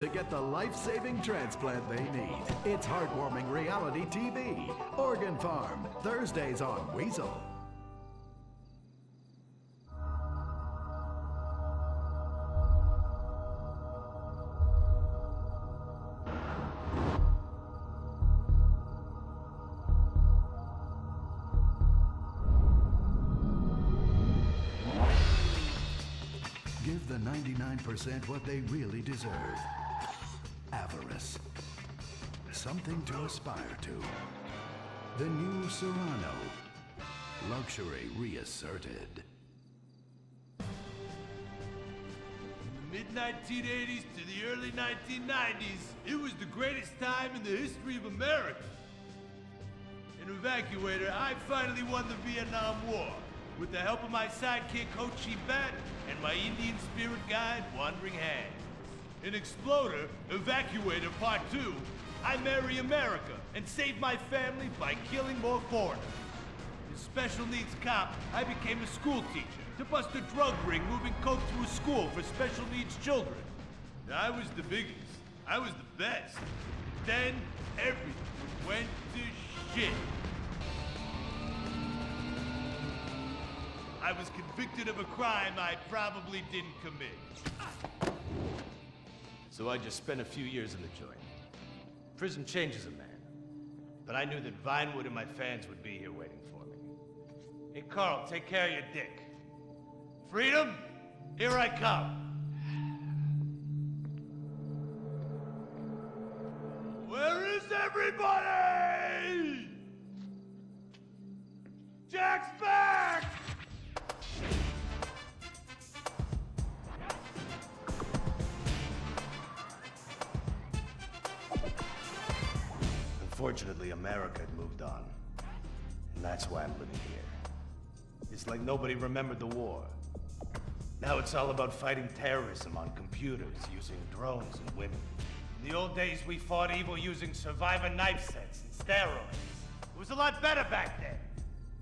to get the life-saving transplant they need. It's heartwarming reality TV. Organ Farm, Thursdays on Weasel. Give the 99% what they really deserve. Avarice. Something to aspire to. The new Serrano. Luxury reasserted. From the mid-1980s to the early 1990s, it was the greatest time in the history of America. An evacuator, I finally won the Vietnam War. With the help of my sidekick, Ho Chi Bat, and my Indian spirit guide, Wandering Hand. In Exploder, Evacuator Part 2, I marry America and save my family by killing more foreigners. As special needs cop, I became a school teacher to bust a drug ring moving coke through a school for special needs children. I was the biggest. I was the best. Then, everything went to shit. I was convicted of a crime I probably didn't commit. So I just spent a few years in the joint. Prison changes a man. But I knew that Vinewood and my fans would be here waiting for me. Hey, Carl, take care of your dick. Freedom, here I come. Where is everybody? Jack's back! Unfortunately, America had moved on. And that's why I'm living here. It's like nobody remembered the war. Now it's all about fighting terrorism on computers, using drones and women. In the old days, we fought evil using survivor knife sets and steroids. It was a lot better back then.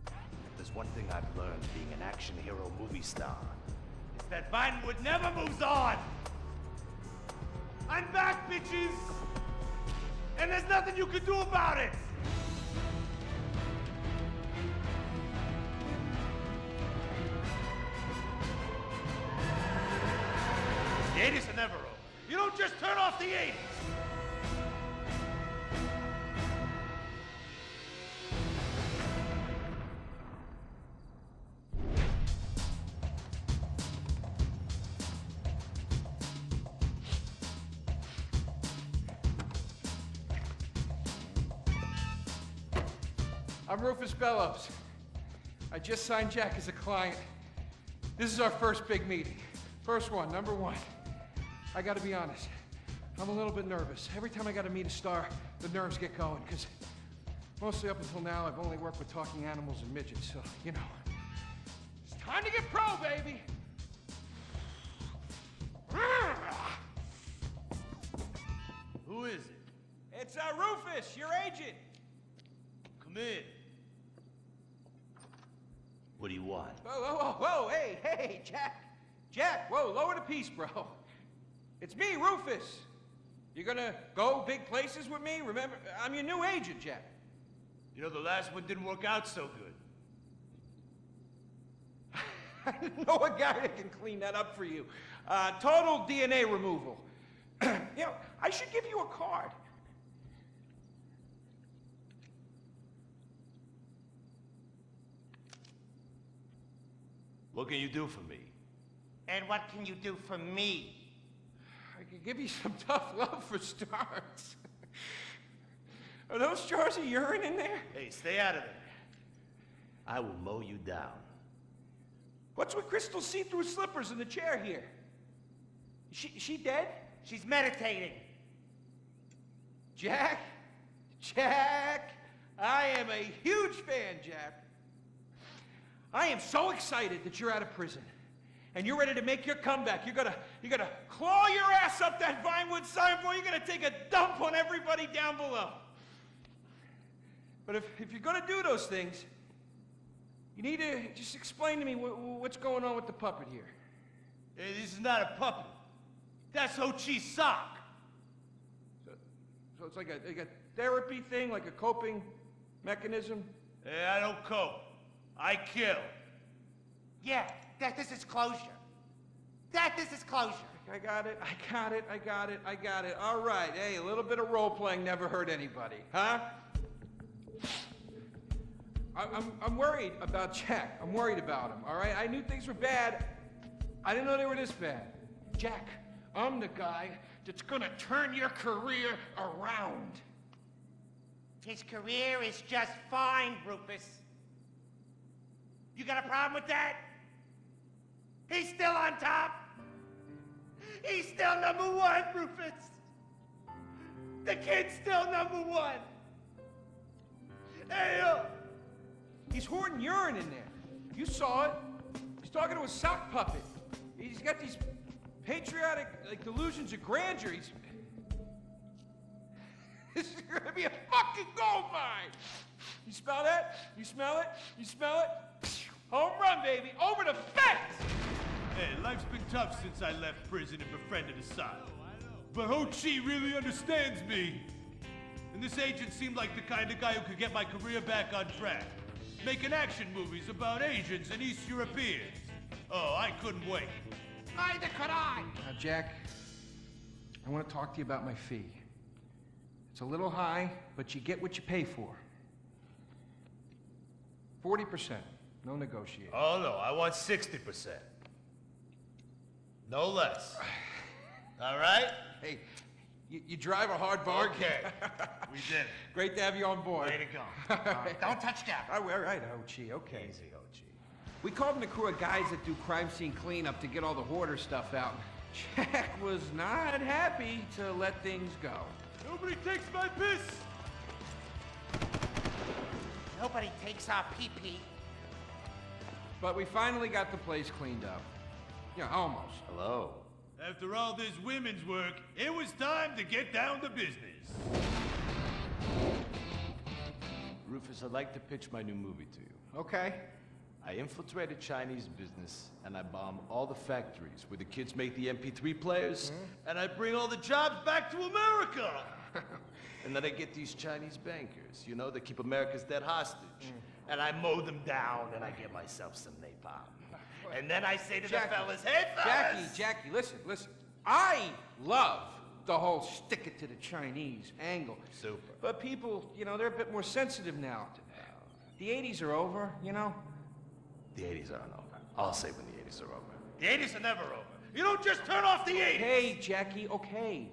If there's one thing I've learned being an action hero movie star, it's that Vinewood never moves on! I'm back, bitches! And there's nothing you can do about it! The 80s are never over. You don't just turn off the 80s! I'm Rufus Bellows. I just signed Jack as a client. This is our first big meeting. First one, number one. I gotta be honest, I'm a little bit nervous. Every time I gotta meet a star, the nerves get going, because mostly up until now, I've only worked with talking animals and midgets, so, you know. It's time to get pro, baby! Who is it? It's Rufus, your agent. Come in. What do you want? Whoa, hey, Jack, whoa, lower the piece, bro. It's me, Rufus. You gonna go big places with me? Remember, I'm your new agent, Jack. You know, the last one didn't work out so good. I know a guy that can clean that up for you. Total DNA removal. You know, I should give you a card. What can you do for me? And what can you do for me? I could give you some tough love for starts. Are those jars of urine in there? Hey, stay out of there. I will mow you down. What's with Crystal's see-through slippers in the chair here? She dead? She's meditating. Jack, I am a huge fan, Jack. I am so excited that you're out of prison. And you're ready to make your comeback. You're gonna claw your ass up that Vinewood signboard. You're gonna take a dump on everybody down below. But if you're gonna do those things, you need to just explain to me what's going on with the puppet here. Hey, this is not a puppet. That's Ho Chi's sock. So it's like a therapy thing, like a coping mechanism? Hey, I don't cope. I kill. Yeah, this is closure. This is closure. I got it. All right, hey, a little bit of role-playing never hurt anybody, huh? I'm worried about Jack. I'm worried about him, all right? I knew things were bad. I didn't know they were this bad. Jack, I'm the guy that's gonna turn your career around. His career is just fine, Rufus. You got a problem with that? He's still on top. He's still number one, Rufus. The kid's still number one. Hey, He's hoarding urine in there. You saw it. He's talking to a sock puppet. He's got these patriotic, like, delusions of grandeur. This is gonna be a fucking gold mine. You smell that? You smell it? You smell it? Home run, baby. Over the fence! Hey, life's been tough since I left prison and befriended Asylum. But Ho Chi really understands me. And this agent seemed like the kind of guy who could get my career back on track. Making action movies about Asians and East Europeans. Oh, I couldn't wait. Neither could I. Now, Jack, I want to talk to you about my fee. It's a little high, but you get what you pay for. 40%, no negotiation. Oh, no, I want 60%. No less. All right? Hey, you drive a hard bargain. Okay, we did it. Great to have you on board. Way to go. Don't touch Jack. All right, Ho-Chi, okay. Easy, Ho Chi. We called in a crew of guys that do crime scene cleanup to get all the hoarder stuff out. Jack was not happy to let things go. Nobody takes my piss! Nobody takes our pee-pee. But we finally got the place cleaned up. Yeah, almost. Hello. After all this women's work, it was time to get down to business. Rufus, I'd like to pitch my new movie to you. Okay. I infiltrated Chinese business, and I bomb all the factories where the kids make the MP3 players. And I bring all the jobs back to America! And then I get these Chinese bankers, you know, that keep America's debt hostage. And I mow them down, and I get myself some napalm. And then I say to the fellas, hey fellas! Jackie, listen. I love the whole stick it to the Chinese angle. Super. But people, you know, they're a bit more sensitive now to that. The 80s are over, you know? The 80s aren't over. I'll say when the 80s are over. The 80s are never over. You don't just turn off the 80s! Hey, Jackie, okay.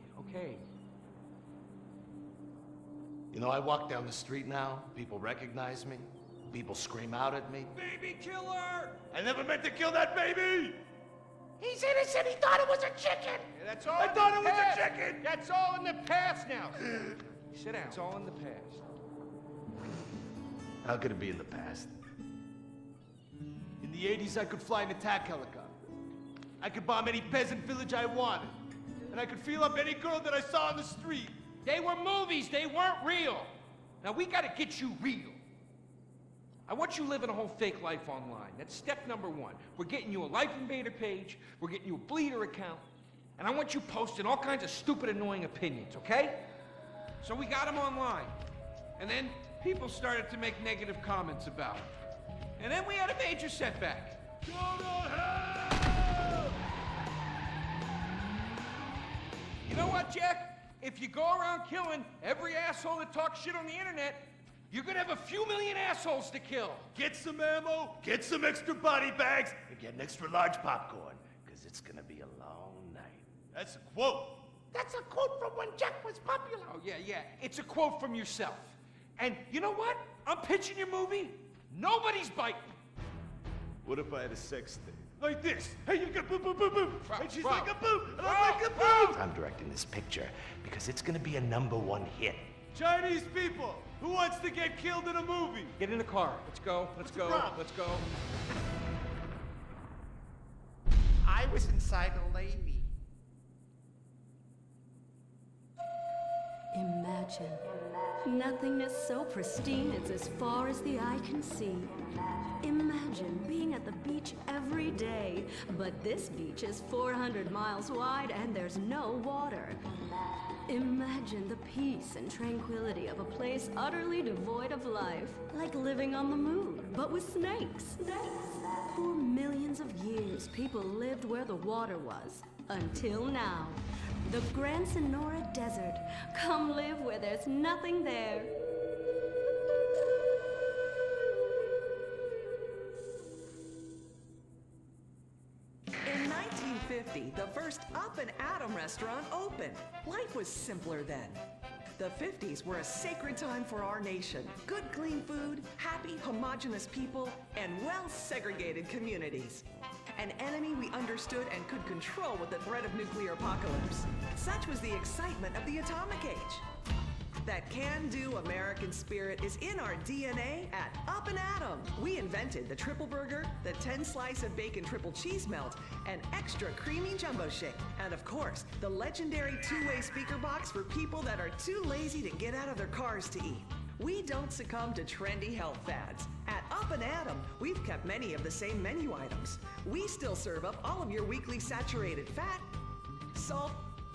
You know, I walk down the street now, people recognize me, people scream out at me. Baby killer! I never meant to kill that baby! He's innocent. He thought it was a chicken. Yeah, that's all I in thought the it was past. a chicken! That's all in the past now. Sit down. It's all in the past. How could it be in the past? In the 80s, I could fly an attack helicopter. I could bomb any peasant village I wanted. And I could feel up any girl that I saw on the street. They were movies. They weren't real. Now, we gotta get you real. I want you living a whole fake life online. That's step number one. We're getting you a Life Invader page. We're getting you a Bleeder account. And I want you posting all kinds of stupid, annoying opinions, okay? So we got them online. And then people started to make negative comments about it. And then we had a major setback. Go to hell! You know what, Jack? If you go around killing every asshole that talks shit on the internet, you're gonna have a few million assholes to kill. Get some ammo, get some extra body bags, and get an extra large popcorn, because it's gonna be a long night. That's a quote. That's a quote from when Jack was popular. Oh, yeah. It's a quote from yourself. And you know what? I'm pitching your movie. Nobody's biting. What if I had a sex tape? Like this. Hey, you got boop, boop, boop, boop. And she's Bro. like a boop, and I'm like a boop. I'm directing this picture because it's gonna be a #1 hit. Chinese people, who wants to get killed in a movie? Get in the car. Let's go. the problem? Let's go. I was inside a lady. Imagine. Nothingness so pristine it's as far as the eye can see. Imagine being at the beach every day, but this beach is 400 miles wide and there's no water. Imagine the peace and tranquility of a place utterly devoid of life, like living on the moon, but with snakes. For millions of years, people lived where the water was, until now. The Gran Sonora Desert. Come live where there's nothing there. In 1950, the first Up and Atom restaurant opened. Life was simpler then. The 50s were a sacred time for our nation. Good, clean food, happy, homogenous people, and well-segregated communities. An enemy we understood and could control with the threat of nuclear apocalypse. Such was the excitement of the atomic age. That can-do American spirit is in our DNA at Up and Atom. We invented the triple burger, the 10-slice of bacon triple cheese melt, and extra creamy jumbo shake. And of course, the legendary two-way speaker box for people that are too lazy to get out of their cars to eat. We don't succumb to trendy health fads. At Up and Atom, we've kept many of the same menu items. We still serve up all of your weekly saturated fat, salt,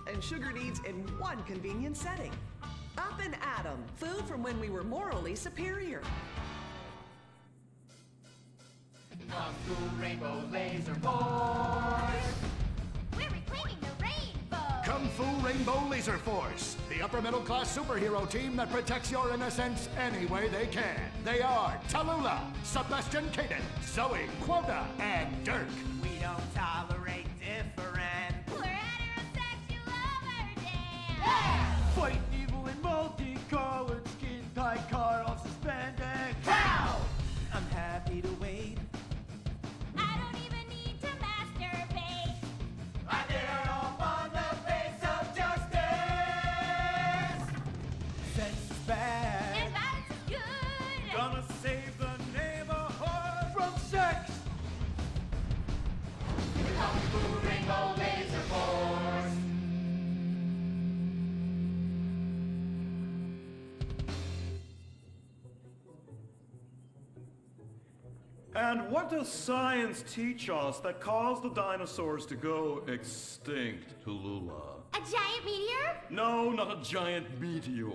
and sugar needs in one convenient setting. Up and Atom, food from when we were morally superior. Kung Fu Rainbow Laser Force! We're reclaiming the rainbow! Kung Fu Rainbow Laser Force, the upper middle class superhero team that protects your innocence any way they can. They are Tallulah, Sebastian Caden, Zoe, Quota, and Dirk. We don't tolerate different. We're heterosexual overdance! Fight evil in multicolored skin, tight car off suspended. Pow! I'm happy to wait. I don't even need to masturbate! I did it all on the face of justice! Sex is bad. And violence is good! Gonna save the neighborhood from sex. Kung Fu Rainbow Laser Force! And what does science teach us that caused the dinosaurs to go extinct, Tallulah? A giant meteor? No, not a giant meteor.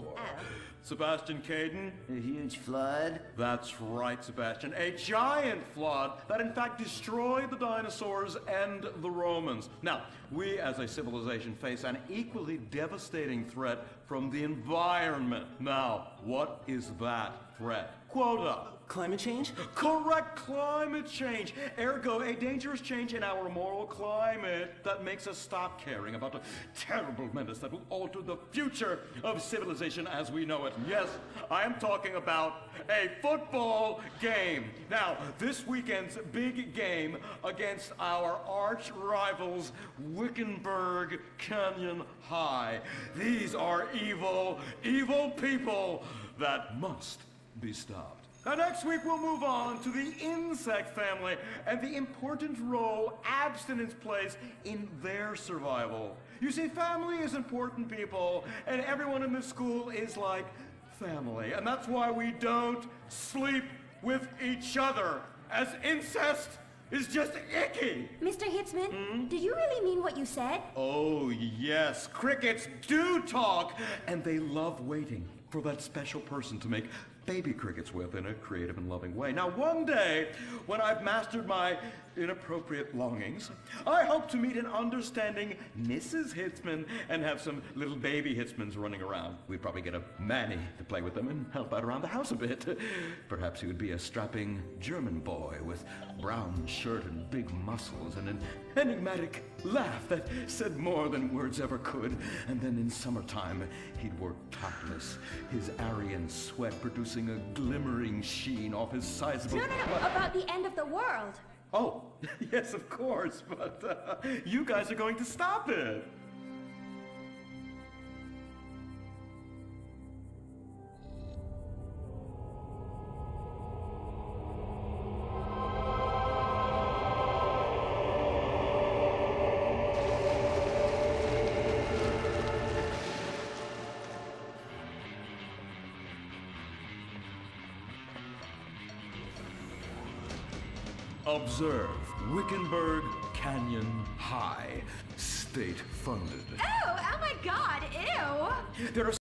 Sebastian Caden? A huge flood? That's right, Sebastian. A giant flood that in fact destroyed the dinosaurs and the Romans. Now, we as a civilization face an equally devastating threat from the environment. Now, what is that threat? Quota. Climate change? Correct, climate change. Ergo, a dangerous change in our moral climate that makes us stop caring about the terrible menace that will alter the future of civilization as we know it. Yes, I am talking about a football game. Now, this weekend's big game against our arch rivals, Wickenburg Canyon High. These are evil, evil people that must be stopped. Now next week we'll move on to the insect family and the important role abstinence plays in their survival. You see, family is important, people, and everyone in this school is like family. And that's why we don't sleep with each other, as incest is just icky. Mr. Hitzman, did you really mean what you said? Oh yes, crickets do talk, and they love waiting for that special person to make baby crickets with in a creative and loving way. Now, one day, when I've mastered my inappropriate longings, I hope to meet an understanding Mrs. Hitzman and have some little baby Hitzmans running around. We'd probably get a Manny to play with them and help out around the house a bit. Perhaps he would be a strapping German boy with brown shirt and big muscles and an enigmatic laugh that said more than words ever could. And then in summertime, he'd work topless, his Aryan sweat producing a glimmering sheen off his sizable... No, about the end of the world. Oh, yes, of course, but you guys are going to stop it. Observe Wickenburg Canyon High, state funded. Oh my God, ew! There are